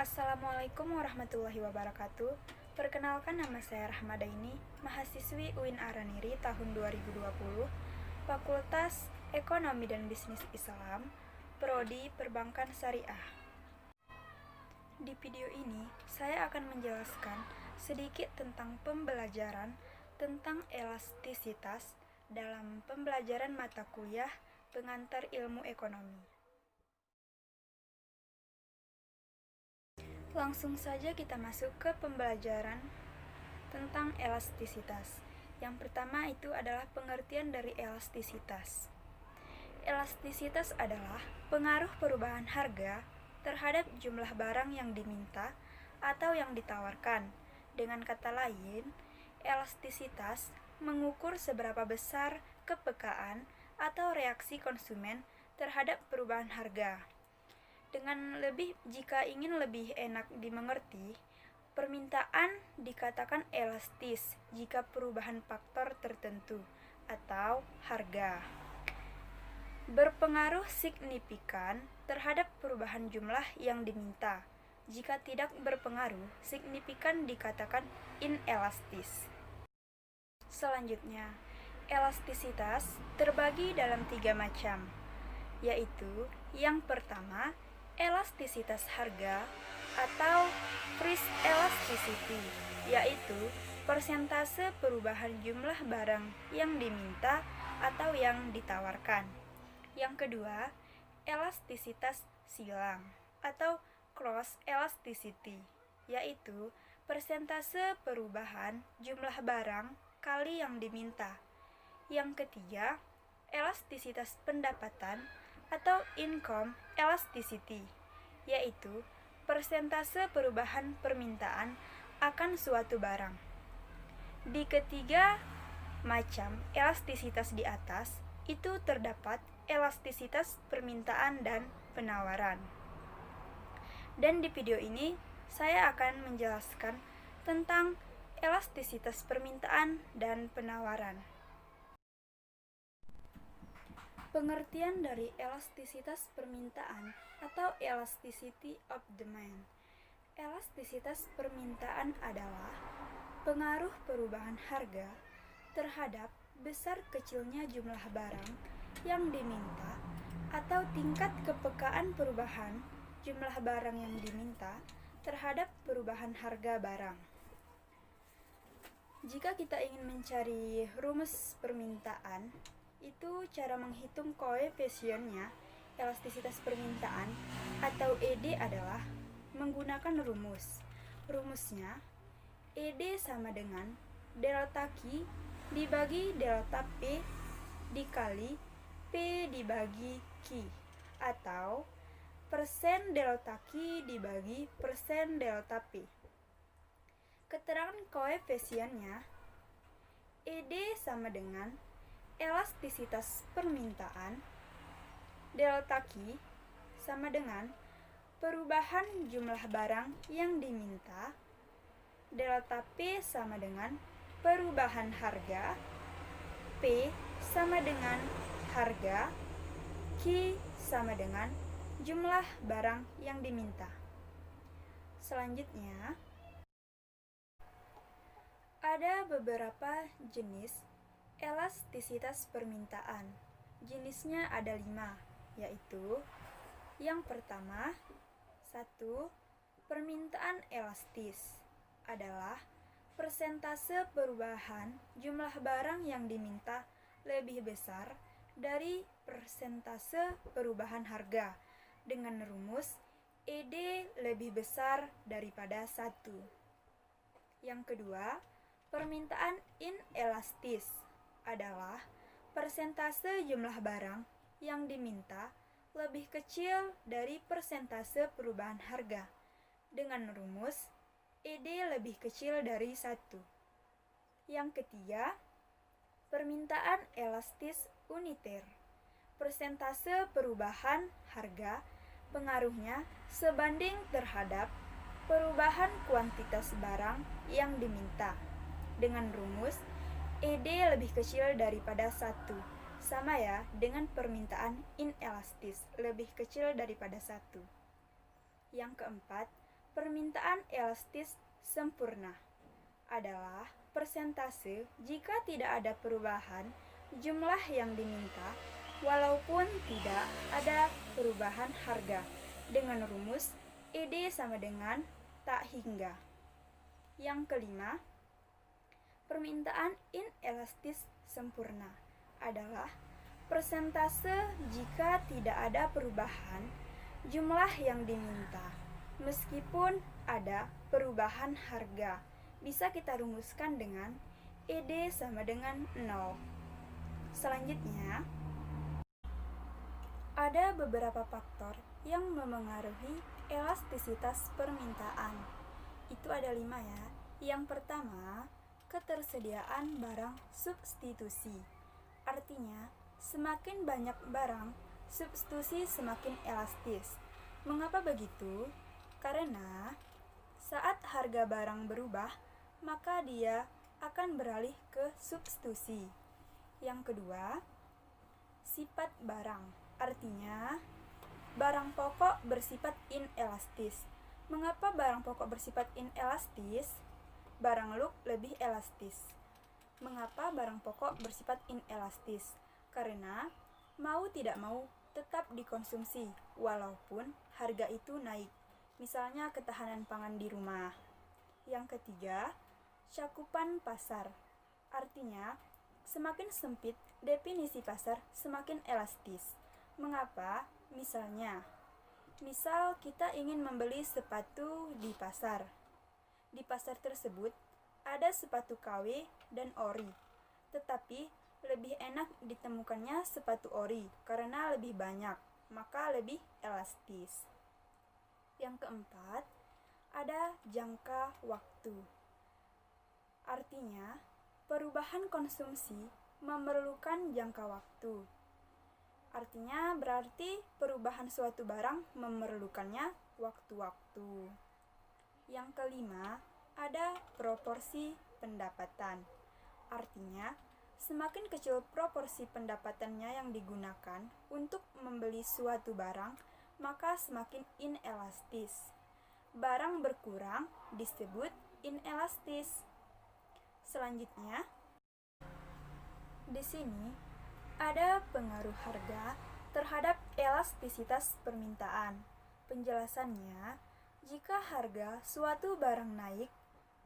Assalamualaikum warahmatullahi wabarakatuh. Perkenalkan, nama saya Rahmadaini, mahasiswi UIN Araniri tahun 2020, Fakultas Ekonomi dan Bisnis Islam, Prodi Perbankan Syariah. Di video ini, saya akan menjelaskan sedikit tentang pembelajaran tentang elastisitas dalam pembelajaran mata kuliah pengantar ilmu ekonomi. Langsung saja kita masuk ke pembelajaran tentang elastisitas. Yang pertama itu adalah pengertian dari elastisitas. Elastisitas adalah pengaruh perubahan harga terhadap jumlah barang yang diminta atau yang ditawarkan. Dengan kata lain, elastisitas mengukur seberapa besar kepekaan atau reaksi konsumen terhadap perubahan harga. Jika ingin lebih enak dimengerti, permintaan dikatakan elastis jika perubahan faktor tertentu atau harga berpengaruh signifikan terhadap perubahan jumlah yang diminta. Jika tidak berpengaruh signifikan dikatakan inelastis. Selanjutnya, elastisitas terbagi dalam 3 macam, yaitu yang pertama, elastisitas harga atau price elasticity, yaitu persentase perubahan jumlah barang yang diminta atau yang ditawarkan. Yang kedua, elastisitas silang atau cross elasticity, yaitu persentase perubahan jumlah barang kali yang diminta. Yang ketiga, elastisitas pendapatan atau income elasticity, yaitu persentase perubahan permintaan akan suatu barang. Di ketiga macam elastisitas di atas itu terdapat elastisitas permintaan dan penawaran. Dan di video ini saya akan menjelaskan tentang elastisitas permintaan dan penawaran. Pengertian dari elastisitas permintaan atau elasticity of demand. Elastisitas permintaan adalah pengaruh perubahan harga terhadap besar kecilnya jumlah barang yang diminta atau tingkat kepekaan perubahan jumlah barang yang diminta terhadap perubahan harga barang. Jika kita ingin mencari rumus permintaan, itu cara menghitung koefisiennya elastisitas permintaan atau ED adalah menggunakan rumus. Rumusnya ED sama dengan delta Q dibagi delta P dikali P dibagi Q, atau persen delta Q dibagi persen delta P. Keterangan koefisiennya ED sama dengan elastisitas permintaan delta Q sama dengan perubahan jumlah barang yang diminta, delta P sama dengan perubahan harga, P sama dengan harga, Q sama dengan jumlah barang yang diminta. Selanjutnya, ada beberapa jenis elastisitas permintaan. Jenisnya ada 5, yaitu yang pertama, 1. Permintaan elastis adalah persentase perubahan jumlah barang yang diminta lebih besar dari persentase perubahan harga dengan rumus ED lebih besar daripada 1. Yang kedua, permintaan inelastis adalah persentase jumlah barang yang diminta lebih kecil dari persentase perubahan harga dengan rumus ED lebih kecil dari 1. Yang ketiga, permintaan elastis uniter. Persentase perubahan harga pengaruhnya sebanding terhadap perubahan kuantitas barang yang diminta dengan rumus ED lebih kecil daripada 1, sama ya dengan permintaan inelastis lebih kecil daripada 1. Yang keempat, Permintaan elastis sempurna adalah persentase jika tidak ada perubahan jumlah yang diminta walaupun tidak ada perubahan harga dengan rumus ED sama dengan tak hingga. Yang kelima, permintaan inelastis sempurna adalah persentase jika tidak ada perubahan jumlah yang diminta meskipun ada perubahan harga. Bisa kita rumuskan dengan ED sama dengan 0. Selanjutnya, ada beberapa faktor yang memengaruhi elastisitas permintaan. Itu ada 5 ya. Yang pertama, ketersediaan barang substitusi. Artinya, semakin banyak barang substitusi semakin elastis. Mengapa begitu? Karena saat harga barang berubah, maka dia akan beralih ke substitusi. Yang kedua, sifat barang. Artinya, barang pokok bersifat inelastis. Mengapa barang pokok bersifat inelastis? Barang look lebih elastis. Mengapa barang pokok bersifat inelastis? Karena mau tidak mau tetap dikonsumsi walaupun harga itu naik. Misalnya ketahanan pangan di rumah. Yang ketiga, cakupan pasar. Artinya, semakin sempit definisi pasar semakin elastis. Mengapa? Misal kita ingin membeli sepatu di pasar. Di pasar tersebut ada sepatu KW dan ori. Tetapi lebih enak ditemukannya sepatu ori karena lebih banyak, maka lebih elastis. Yang keempat, ada jangka waktu. Artinya, perubahan konsumsi memerlukan jangka waktu. Artinya berarti perubahan suatu barang memerlukannya waktu-waktu. Yang kelima, ada proporsi pendapatan. Artinya, semakin kecil proporsi pendapatannya yang digunakan untuk membeli suatu barang, maka semakin inelastis. Barang berkurang disebut inelastis. Selanjutnya, di sini ada pengaruh harga terhadap elastisitas permintaan. Penjelasannya, jika harga suatu barang naik,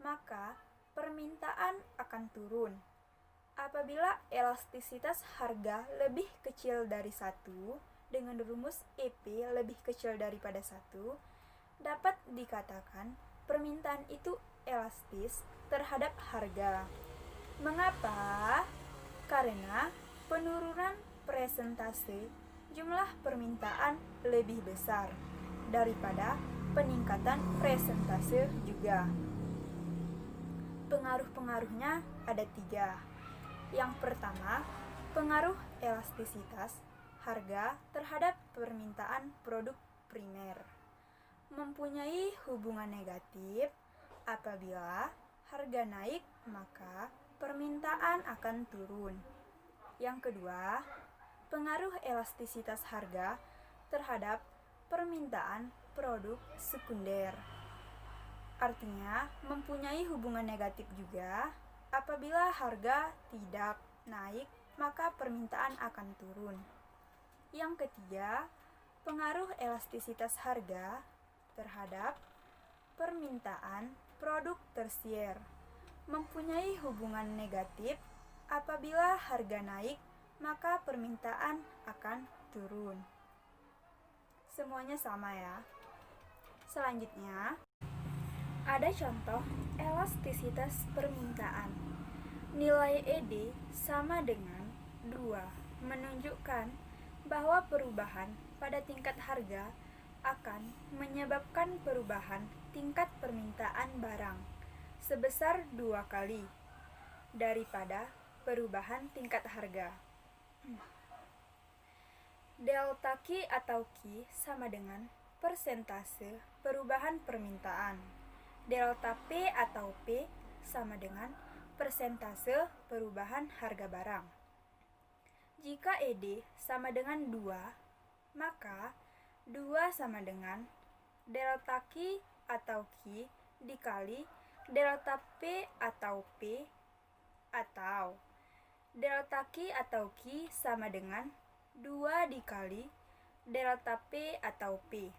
maka permintaan akan turun. Apabila elastisitas harga lebih kecil dari 1, dengan rumus EP lebih kecil daripada 1, dapat dikatakan permintaan itu elastis terhadap harga. Mengapa? Karena penurunan persentase jumlah permintaan lebih besar daripada peningkatan persentase juga. Pengaruh-pengaruhnya ada 3. Yang pertama, pengaruh elastisitas harga terhadap permintaan produk primer. Mempunyai hubungan negatif apabila harga naik, maka permintaan akan turun. Yang kedua, pengaruh elastisitas harga terhadap permintaan produk sekunder. Artinya, mempunyai hubungan negatif juga. Apabila harga tidak naik, maka permintaan akan turun. Yang ketiga, pengaruh elastisitas harga terhadap permintaan produk tersier. Mempunyai hubungan negatif. Apabila harga naik, maka permintaan akan turun. Semuanya sama ya. Selanjutnya, ada contoh elastisitas permintaan. Nilai ED sama dengan 2, menunjukkan bahwa perubahan pada tingkat harga akan menyebabkan perubahan tingkat permintaan barang sebesar 2 kali daripada perubahan tingkat harga. Delta Q atau Q sama dengan persentase perubahan permintaan. Delta P atau P sama dengan persentase perubahan harga barang. Jika ED sama dengan 2, maka 2 sama dengan delta Q atau Q dikali delta P atau P, atau delta Q atau Q sama dengan 2 dikali delta P atau P.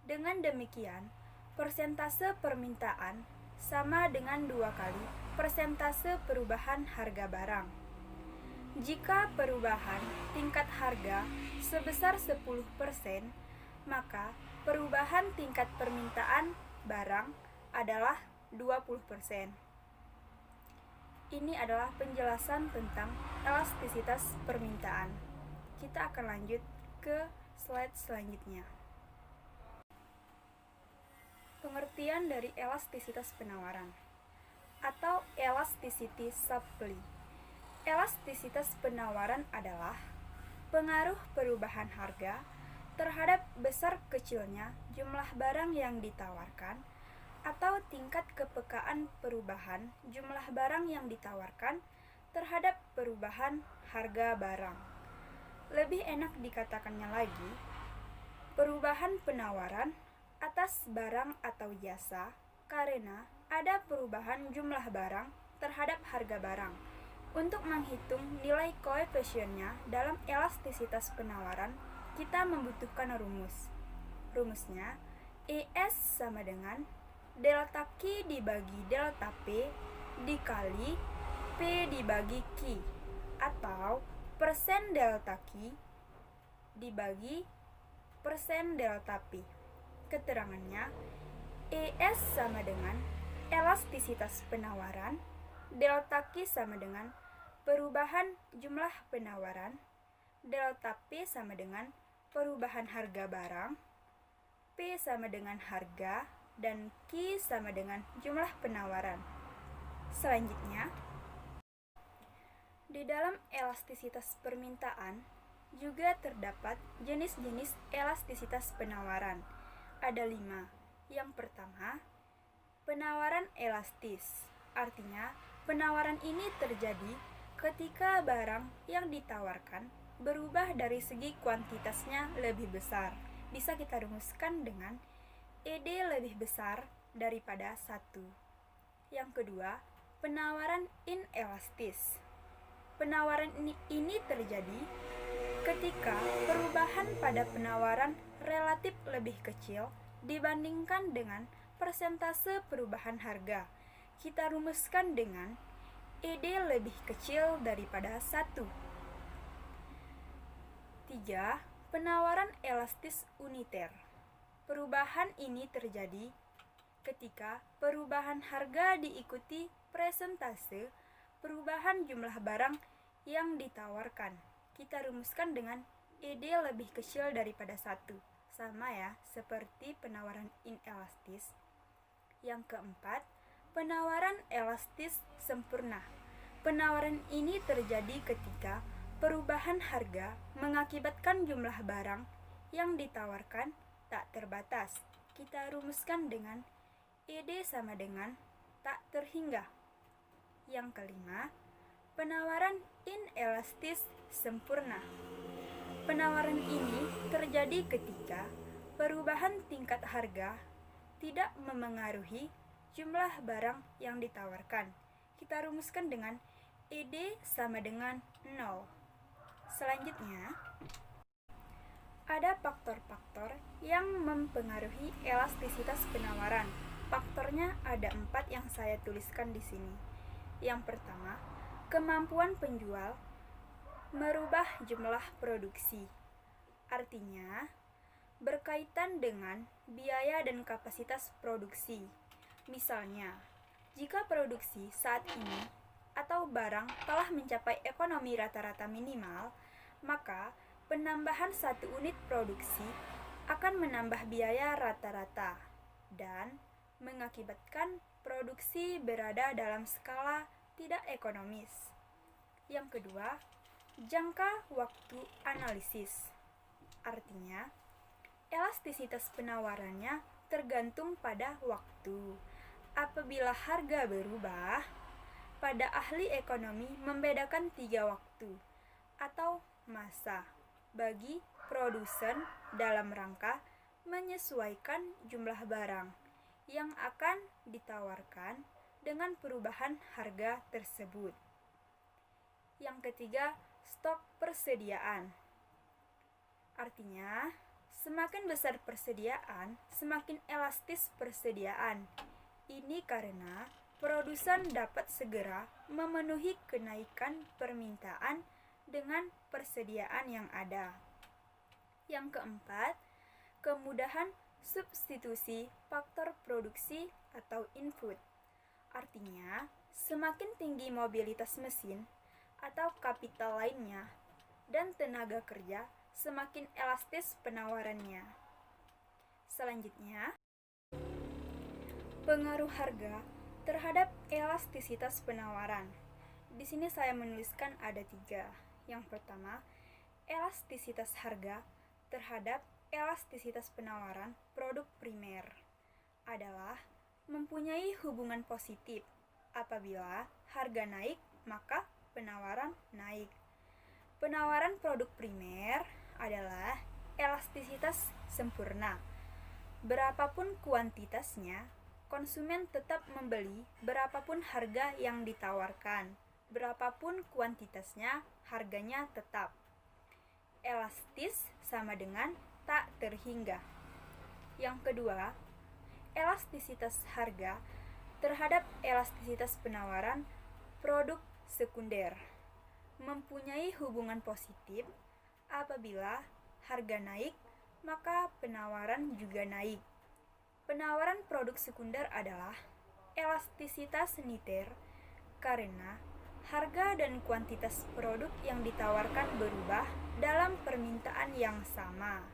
Dengan demikian, persentase permintaan sama dengan 2 kali persentase perubahan harga barang. Jika perubahan tingkat harga sebesar 10%, maka perubahan tingkat permintaan barang adalah 20%. Ini adalah penjelasan tentang elastisitas permintaan. Kita akan lanjut ke slide selanjutnya. Pengertian dari elastisitas penawaran atau elasticity supply. Elastisitas penawaran adalah pengaruh perubahan harga terhadap besar kecilnya jumlah barang yang ditawarkan atau tingkat kepekaan perubahan jumlah barang yang ditawarkan terhadap perubahan harga barang. Lebih enak dikatakannya lagi, perubahan penawaran atas barang atau jasa karena ada perubahan jumlah barang terhadap harga barang. Untuk menghitung nilai koefisiennya dalam elastisitas penawaran, kita membutuhkan rumus. Rumusnya, ES sama dengan delta Q dibagi delta P dikali P dibagi Q, atau persen delta Q dibagi persen delta P. Keterangannya, ES sama dengan elastisitas penawaran, delta Q sama dengan perubahan jumlah penawaran, delta P sama dengan perubahan harga barang, P sama dengan harga, dan Q sama dengan jumlah penawaran. Selanjutnya, di dalam elastisitas permintaan juga terdapat jenis-jenis elastisitas penawaran. Ada 5. Yang pertama, penawaran elastis. Artinya, penawaran ini terjadi ketika barang yang ditawarkan berubah dari segi kuantitasnya lebih besar. Bisa kita rumuskan dengan ED lebih besar daripada 1. Yang kedua, penawaran inelastis. Penawaran ini terjadi ketika perubahan pada penawaran relatif lebih kecil dibandingkan dengan persentase perubahan harga. Kita rumuskan dengan ED lebih kecil daripada 1. 3. Penawaran elastis uniter. Perubahan ini terjadi ketika perubahan harga diikuti persentase perubahan jumlah barang yang ditawarkan. Kita rumuskan dengan ED lebih kecil daripada 1. Sama ya, seperti penawaran inelastis. Yang keempat, penawaran elastis sempurna. Penawaran ini terjadi ketika perubahan harga mengakibatkan jumlah barang yang ditawarkan tak terbatas. Kita rumuskan dengan ED sama dengan tak terhingga. Yang kelima, penawaran inelastis sempurna. Penawaran ini terjadi ketika perubahan tingkat harga tidak memengaruhi jumlah barang yang ditawarkan. Kita rumuskan dengan ED sama dengan 0. Selanjutnya, ada faktor-faktor yang mempengaruhi elastisitas penawaran. Faktornya ada 4 yang saya tuliskan di sini. Yang pertama, kemampuan penjual merubah jumlah produksi. Artinya, berkaitan dengan biaya dan kapasitas produksi. Misalnya, jika produksi saat ini atau barang telah mencapai ekonomi rata-rata minimal, maka penambahan 1 unit produksi akan menambah biaya rata-rata dan mengakibatkan produksi berada dalam skala tidak ekonomis. Yang kedua, jangka waktu analisis. Artinya, elastisitas penawarannya tergantung pada waktu. Apabila harga berubah, pada ahli ekonomi membedakan 3 waktu atau masa bagi produsen dalam rangka menyesuaikan jumlah barang yang akan ditawarkan dengan perubahan harga tersebut. Yang ketiga, stok persediaan. Artinya, semakin besar persediaan, semakin elastis persediaan. Ini karena produsen dapat segera memenuhi kenaikan permintaan dengan persediaan yang ada. Yang keempat, kemudahan substitusi faktor produksi atau input. Artinya, semakin tinggi mobilitas mesin atau kapital lainnya dan tenaga kerja, semakin elastis penawarannya. Selanjutnya, pengaruh harga terhadap elastisitas penawaran. Di sini saya menuliskan ada 3. Yang pertama, elastisitas harga terhadap elastisitas penawaran produk primer adalah mempunyai hubungan positif. Apabila harga naik, maka penawaran naik. Penawaran produk primer adalah elastisitas sempurna. Berapapun kuantitasnya, konsumen tetap membeli berapapun harga yang ditawarkan. Berapapun kuantitasnya, harganya tetap. Elastis sama dengan tak terhingga. Yang kedua, elastisitas harga terhadap elastisitas penawaran produk sekunder mempunyai hubungan positif. Apabila harga naik, maka penawaran juga naik. Penawaran produk sekunder adalah elastisitas niter karena harga dan kuantitas produk yang ditawarkan berubah dalam permintaan yang sama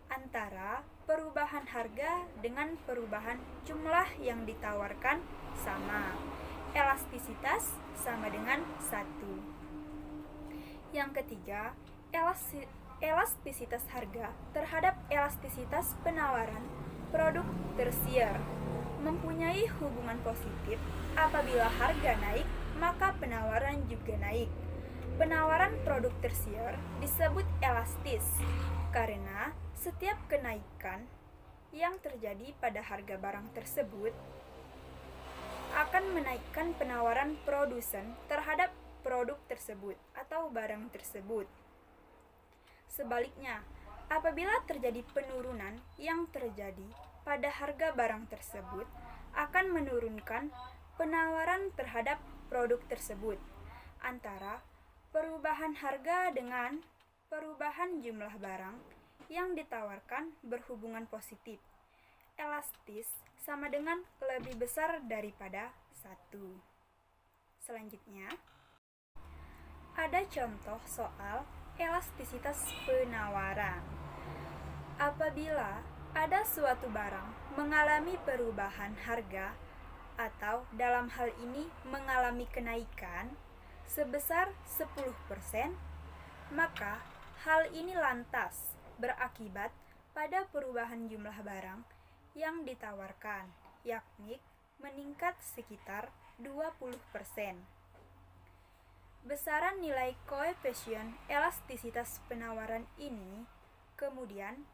antara perubahan harga dengan perubahan jumlah yang ditawarkan sama. Elastisitas sama dengan 1. Yang ketiga, elastisitas harga terhadap elastisitas penawaran produk tersier mempunyai hubungan positif. Apabila harga naik, maka penawaran juga naik. Penawaran produk tersier disebut elastis karena setiap kenaikan yang terjadi pada harga barang tersebut akan menaikkan penawaran produsen terhadap produk tersebut atau barang tersebut. Sebaliknya, apabila terjadi penurunan yang terjadi pada harga barang tersebut akan menurunkan penawaran terhadap produk tersebut. Antara perubahan harga dengan perubahan jumlah barang yang ditawarkan berhubungan positif. Elastis sama dengan lebih besar daripada 1. Selanjutnya, ada contoh soal elastisitas penawaran. Apabila ada suatu barang mengalami perubahan harga atau dalam hal ini mengalami kenaikan sebesar 10%, maka hal ini lantas berakibat pada perubahan jumlah barang yang ditawarkan, yakni meningkat sekitar 20%. Besaran nilai koefisien elastisitas penawaran ini kemudian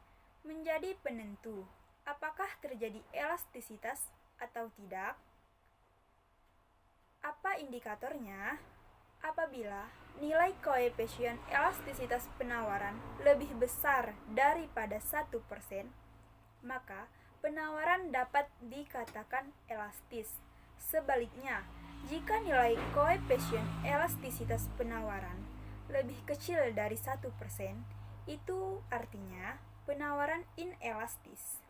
menjadi penentu apakah terjadi elastisitas atau tidak. Apa indikatornya? Apabila nilai koefisien elastisitas penawaran lebih besar daripada 1%, maka penawaran dapat dikatakan elastis. Sebaliknya, jika nilai koefisien elastisitas penawaran lebih kecil dari 1%, itu artinya penawaran inelastis.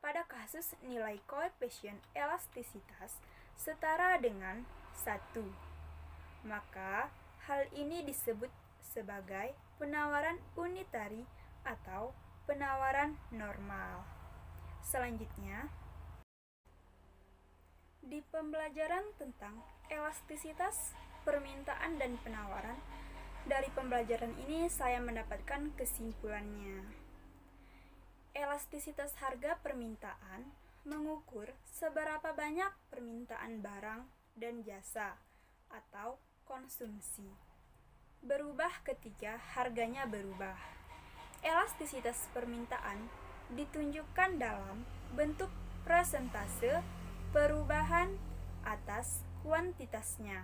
Pada kasus nilai koefisien elastisitas setara dengan 1, maka hal ini disebut sebagai penawaran unitari atau penawaran normal. Selanjutnya, di pembelajaran tentang elastisitas permintaan dan penawaran, dari pembelajaran ini saya mendapatkan kesimpulannya. Elastisitas harga permintaan mengukur seberapa banyak permintaan barang dan jasa atau konsumsi berubah ketika harganya berubah. Elastisitas permintaan ditunjukkan dalam bentuk persentase perubahan atas kuantitasnya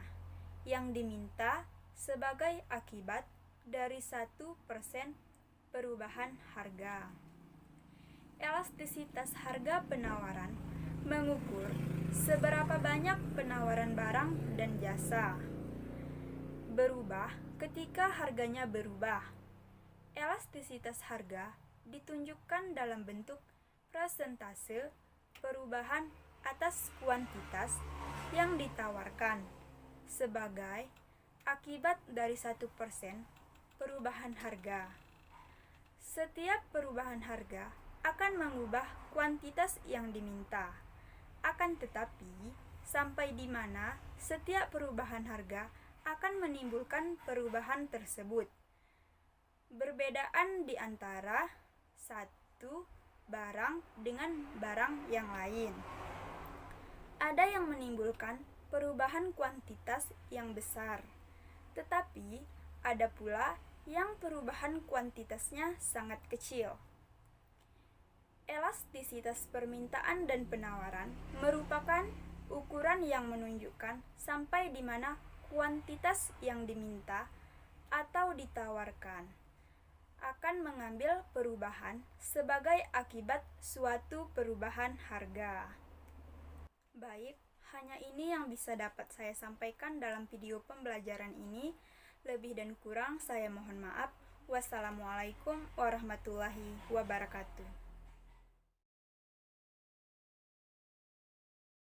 yang diminta sebagai akibat dari 1% perubahan harga. Elastisitas harga penawaran mengukur seberapa banyak penawaran barang dan jasa berubah ketika harganya berubah. Elastisitas harga ditunjukkan dalam bentuk persentase perubahan atas kuantitas yang ditawarkan sebagai akibat dari 1% perubahan harga. Setiap perubahan harga akan mengubah kuantitas yang diminta. Akan tetapi, sampai di mana setiap perubahan harga akan menimbulkan perubahan tersebut. Perbedaan di antara satu barang dengan barang yang lain. Ada yang menimbulkan perubahan kuantitas yang besar, tetapi ada pula yang perubahan kuantitasnya sangat kecil. Elastisitas permintaan dan penawaran merupakan ukuran yang menunjukkan sampai di mana kuantitas yang diminta atau ditawarkan akan mengambil perubahan sebagai akibat suatu perubahan harga. Baik, hanya ini yang bisa dapat saya sampaikan dalam video pembelajaran ini. Lebih dan kurang saya mohon maaf. Wassalamualaikum warahmatullahi wabarakatuh.